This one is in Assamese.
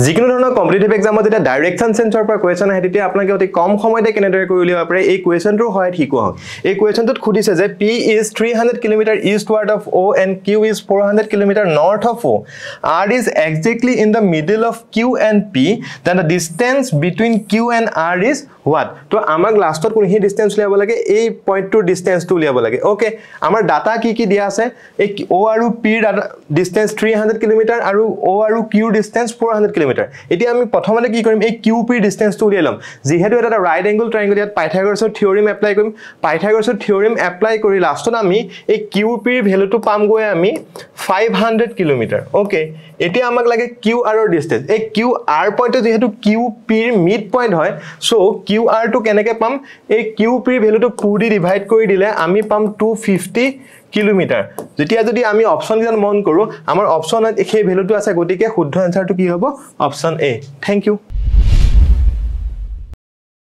যিকোনো ধৰণৰ কম্পিটিটিভ এক্সামত যেতিয়া ডাইৰেকশন সেন্সৰ পৰা কোৱেশ্চন আহে তেতিয়া আপোনালোকে অতি কম সময়তে কেনেদৰে কৰি উলিয়াব পাৰে এই কোৱেশ্চনটোৰ সহায়ত শিকোৱা হয় এই কোৱেশ্চনটোত খুদিছে যে P is 300 km eastward of O and Q is 400 km north of O R is exactly in the middle of Q and P then the distance between Q and R is what তো আমাক লাষ্টত কোনহি ডিসটেন্স উলিয়াব লাগে এই পইণ্টটোৰ ডিসটেন্সটো উলিয়াব লাগে ওকে আমাৰ ডাটা কি দিয়া আছে এই O আৰু P ডিসটেন্স 300 km আৰু O আৰু Q ডিসটেন্স 400 km এতিয়া আমি প্ৰথমতে কি কৰিম এই QP ডিসটেন্সটো উলিয়াই লম যেহেতু এটা ৰাইট এংগল ট্ৰায়াঙ্গল ইয়াত পাইথাগোৰাছৰ থিওৰেম এপ্লাই কৰিম পাইথাগোৰাছৰ থিওৰেম এপ্লাই কৰি লাষ্টত আমি এই QP ৰ ভ্যালুটো পাম গৈ আমি 500 km ওকে এতিয়া আমাক লাগে QR ৰ ডিসটেন্স এই QR পইণ্ট যেহেতু QP ৰ মিড পইণ্ট হয় সো QR টো কেনেকৈ পাম এই QP ৰ ভ্যালুটো 2 দি ডিভাইড কৰি দিলে আমি পাম 250 কিলোমিটাৰ যেতিয়া যদি আমি অপচন কিমান মন কৰো আমাৰ অপচনত এই ভ্যালুটো আছে গতিকে শুদ্ধ আনসাৰটো কি হ'ব অপচন এ থ্যাংক ইউ